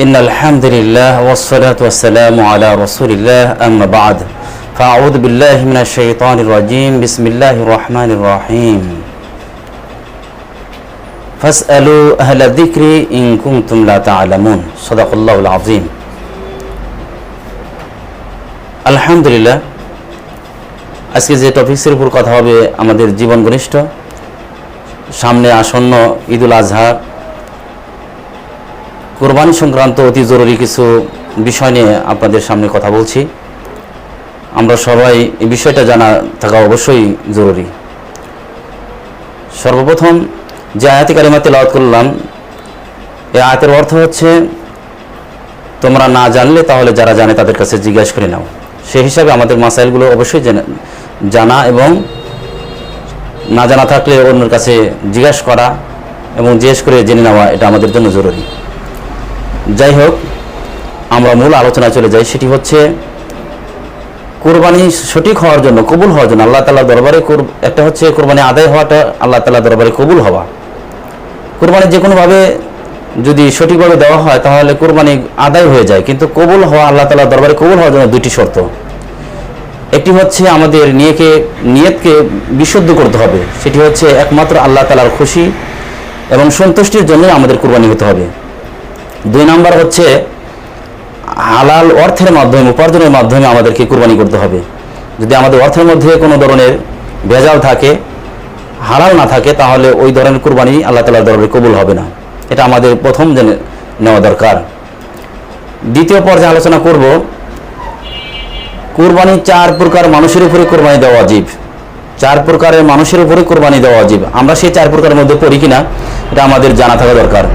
إن الحمد لله والصلاة والسلام على رسول الله أما بعد فأعوذ بالله من الشيطان الرجيم بسم الله الرحمن الرحيم فاسألوا أهل الذكر إن كنتم لا تعلمون صدق الله العظيم الحمد لله আজকে যে টপিকসের উপর কথা হবে আমাদের জীবন ঘনিষ্ঠ সামনে আসন্ন ঈদুল আজহা কুরবানি সংক্রান্ত অতি জরুরি কিছু বিষয় নিয়ে আপনাদের সামনে কথা বলছি। আমরা সবাই এই বিষয়টা জানা থাকা অবশ্যই জরুরি। সর্বপ্রথম যে আয়াতে কারিমা তেলাওয়াত করলাম, এই আয়াতের অর্থ হচ্ছে তোমরা না জানলে তাহলে যারা জানে তাদের কাছে জিজ্ঞাসা করে নাও। সেই হিসাবে আমাদের মাসাইলগুলো অবশ্যই জানা এবং না জানা থাকলে অন্যের কাছে জিজ্ঞাসা করা এবং জিজ্ঞেস করে জেনে নেওয়া এটা আমাদের জন্য জরুরি। যাই হোক, আমরা মূল আলোচনায় চলে যাই। সেটি হচ্ছে কোরবানি সঠিক হওয়ার জন্য, কবুল হওয়ার জন্য আল্লাহ তাআলার দরবারে একটা হচ্ছে কোরবানি আদায় হওয়াটা আল্লাহ তাআলার দরবারে কবুল হওয়া। কোরবানি যে কোনোভাবে যদি সঠিকভাবে দেওয়া হয় তাহলে কোরবানি আদায় হয়ে যায়, কিন্তু কবুল হওয়া আল্লাহ তাআলার দরবারে কবুল হওয়ার জন্য দুইটি শর্ত। একটি হচ্ছে আমাদের নিয়তকে বিশুদ্ধ করতে হবে, সেটি হচ্ছে একমাত্র আল্লাহ তাআলার খুশি এবং সন্তুষ্টির জন্যই আমাদের কোরবানি হতে হবে। দুই নাম্বার হচ্ছে হালাল অর্থের মাধ্যমে, উপার্জনের মাধ্যমে আমাদেরকে কোরবানি করতে হবে। যদি আমাদের অর্থের মধ্যে কোনো ধরনের ভেজাল থাকে, হালাল না থাকে, তাহলে ওই ধরনের কোরবানি আল্লাহ তাআলার দরবারে কবুল হবে না। এটা আমাদের প্রথম জেনে নেওয়া দরকার। দ্বিতীয় পর্যায়ে আলোচনা করব কোরবানি চার প্রকার মানুষের উপরে কোরবানি দেওয়া ওয়াজিব। চার প্রকারের মানুষের উপরে কোরবানি দেওয়া ওয়াজিব। আমরা সেই চার প্রকারের মধ্যে পড়ি কিনা এটা আমাদের জানা থাকা দরকার।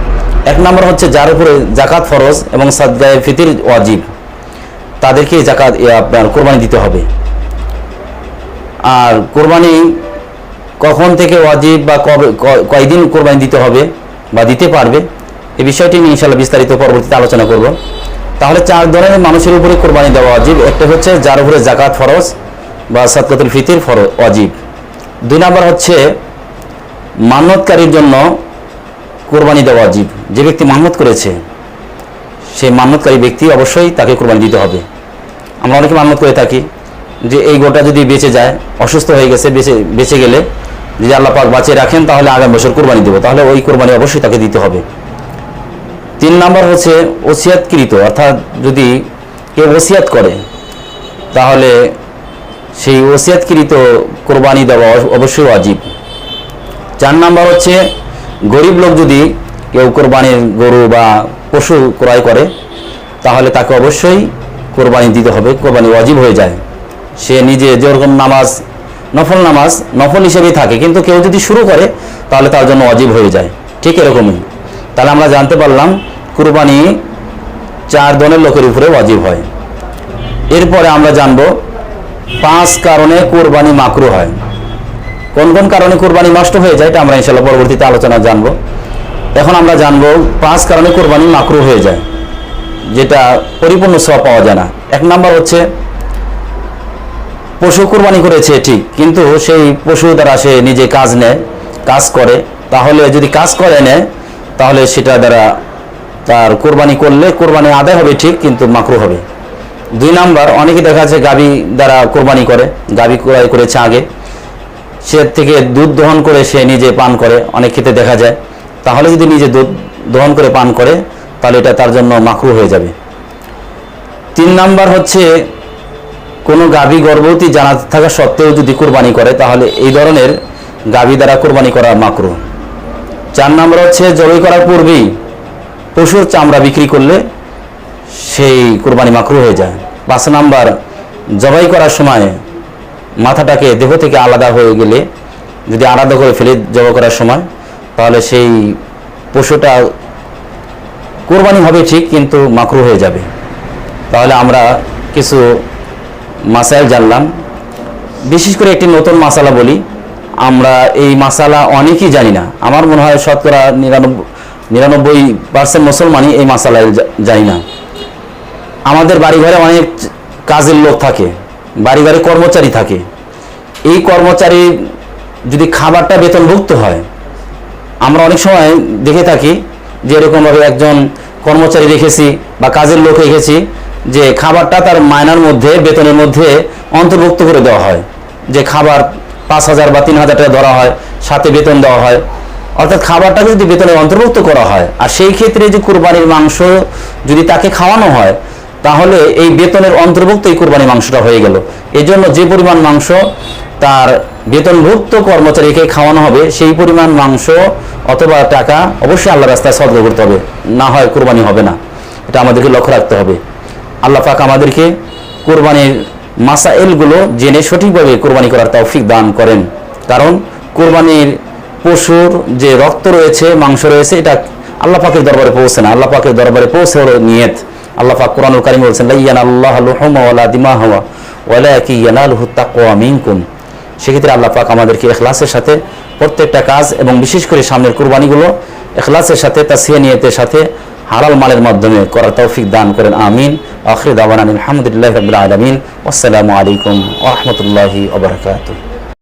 এক নম্বর হচ্ছে যার উপরে জাকাত ফরজ এবং সাদকায়ে ফিতর ওয়াজিব, তাদেরকে জাকাত আপনার কোরবানি দিতে হবে। আর কোরবানি কখন থেকে ওয়াজিব বা কয়দিন কোরবানি দিতে হবে বা দিতে পারবে, এই বিষয়টি নিয়ে ইনশাআল্লাহ বিস্তারিত পরবর্তীতে আলোচনা করব। তাহলে চার ধরনের মানুষের উপরে কোরবানি দেওয়া ওয়াজিব। একটা হচ্ছে যার উপরে জাকাত ফরজ বা সাদকাতুল ফিতর ফরজ ওয়াজিব। দুই নম্বর হচ্ছে মান্যতকারীর জন্য কোরবানি দেওয়া ওয়াজিব। যে ব্যক্তি মান্যত করেছে সেই মান্যতকারী ব্যক্তি অবশ্যই তাকে কোরবানি দিতে হবে। আমরা অনেকে মান্যত করে থাকি যে এই গোটা যদি বেঁচে যায়, অসুস্থ হয়ে গেছে, বেঁচে গেলে যদি আল্লাহ পাক বাঁচিয়ে রাখেন তাহলে আগামী বছর কোরবানি দেবো, তাহলে ওই কোরবানি অবশ্যই তাকে দিতে হবে। তিন নম্বর হচ্ছে ওসিয়াতকৃত, অর্থাৎ যদি কেউ ওসিয়াত করে তাহলে সেই ওসিয়াতকৃত কোরবানি দেওয়া অবশ্যই ওয়াজিব। চার নম্বর হচ্ছে গরিব লোক যদি কেউ কোরবানির গরু বা পশু ক্রয় করে তাহলে তাকে অবশ্যই কোরবানি দিতে হবে, কোরবানি ওয়াজিব হয়ে যায়। সে নিজে যেরকম নামাজ নফল হিসেবেই থাকে, কিন্তু কেউ যদি শুরু করে তাহলে তার জন্য ওয়াজিব হয়ে যায়। ঠিক এরকমই তাহলে আমরা জানতে পারলাম কোরবানি চার ধরনের লোকের উপরে ওয়াজিব হয়। এরপরে আমরা জানবো 5 কারণে কোরবানি মাকরুহ হয়। কোন কোন কারণে কোরবানি নষ্ট হয়ে যায় এটা আমরা ইনশাআল্লাহ পরবর্তীতে আলোচনা জানবো। এখন আমরা জানবো 5 কারণে কোরবানি মাকরুহ হয়ে যায়, যেটা পরিপূর্ণ সওয়াব পাওয়া যায় না। এক নাম্বার হচ্ছে পশু কোরবানি করেছে ঠিক, কিন্তু সেই পশু দ্বারা সে নিজে কাজ করে, তাহলে যদি কাজ করে নেয় তাহলে সেটা দ্বারা তার কোরবানি করলে কোরবানি আদায় হবে ঠিক, কিন্তু মাকরুহ হবে। দুই নাম্বার, অনেকে দেখা যাচ্ছে গাভী দ্বারা কোরবানি করে, গাভী ক্রয় করেছে আগে, সে থেকে দুধ দহন করে সে নিজে পান করে, অনেক ক্ষেত্রে দেখা যায়। তাহলে যদি নিজে দুধ দহন করে পান করে তাহলে এটা তার জন্য মাকরুহ হয়ে যাবে। তিন নাম্বার হচ্ছে কোনো গাভী গর্ভবতী জানা থাকা সত্ত্বেও যদি কোরবানি করে তাহলে এই ধরনের গাভী দ্বারা কোরবানি করা মাকরুহ। চার নাম্বার হচ্ছে জবাই করার পূর্বেই পশুর চামড়া বিক্রি করলে সেই কোরবানি মাকরুহ হয়ে যায়। 5 নাম্বার, জবাই করার সময় মাথাটাকে দেহ থেকে আলাদা হয়ে গেলে যদি আলাদা করে ফেলে জবাই করার সময় তাহলে সেই পশুটা কোরবানি হবে ঠিক, কিন্তু মাকরুহ হয়ে যাবে। তাহলে আমরা কিছু মাসাইল জানলাম। বিশেষ করে একটি নতুন মাসালা বলি, আমরা এই মাসালা অনেকেই জানি না। আমার মনে হয় শতকরা 99% মুসলমানই এই মাসালা জানি না। আমাদের বাড়িঘরে অনেক কাজের লোক থাকে, বাড়িঘরে কর্মচারী থাকে। এই কর্মচারী যদি খাবারটা বেতনভুক্ত হয়, আমরা অনেক সময় দেখে থাকি যে এরকমভাবে একজন কর্মচারী রেখেছি বা কাজের লোক রেখেছি, যে খাবারটা তার মায়নার মধ্যে, বেতনের মধ্যে অন্তর্ভুক্ত করে দেওয়া হয়, যে খাবার 5,000 বা 3,000 টাকা ধরা হয়, সাথে বেতন দেওয়া হয়, অর্থাৎ খাবারটাকে যদি বেতনে অন্তর্ভুক্ত করা হয়, আর সেই ক্ষেত্রে যে কুরবানির মাংস যদি তাকে খাওয়ানো হয়, তাহলে এই বেতনের অন্তর্ভুক্ত এই কুরবানির মাংসটা হয়ে গেল। এই জন্য যে পরিমাণ মাংস তার বেতনভুক্ত কর্মচারীকে খাওয়ানো হবে, সেই পরিমাণ মাংস অথবা টাকা অবশ্যই আল্লাহর রাস্তায় সদকা করতে হবে, না হয় কুরবানি হবে না। এটা আমাদেরকে লক্ষ্য রাখতে হবে। আল্লাহ পাক আমাদেরকে কুরবানির মাসাইলগুলো জেনে সঠিকভাবে কুরবানি করার তৌফিক দান করেন। কারণ কুরবানির পশুর যে রক্ত রয়েছে, মাংস রয়েছে, এটা আল্লাহ পাকের দরবারে পৌঁছে না, আল্লাহ পাকের দরবারে পৌঁছে হলো নিয়ত। আল্লাহ পাক কোরআনুল কারীমে বলেছেন, লা ইয়ানাল্লাহু লুহুমা ওয়ালা দিমাহুয়া ওয়ালাকিন ইয়ানালুহু তাকওয়া মিনকুম। সেক্ষেত্রে আল্লাহ পাক আমাদেরকে ইখলাসের সাথে প্রত্যেকটা কাজ, এবং বিশেষ করে সামনের কুরবানিগুলো ইখলাসের সাথে, তাসফিয়া নিয়তের সাথে, হালাল মালের মাধ্যমে করার তৌফিক দান করেন। আমিন। আখির দাওয়ানা আলহামদুলিল্লাহি রাব্বিল আলামিন। আসসালামু আলাইকুম ওয়া রাহমাতুল্লাহি ওয়া বারাকাতুহু।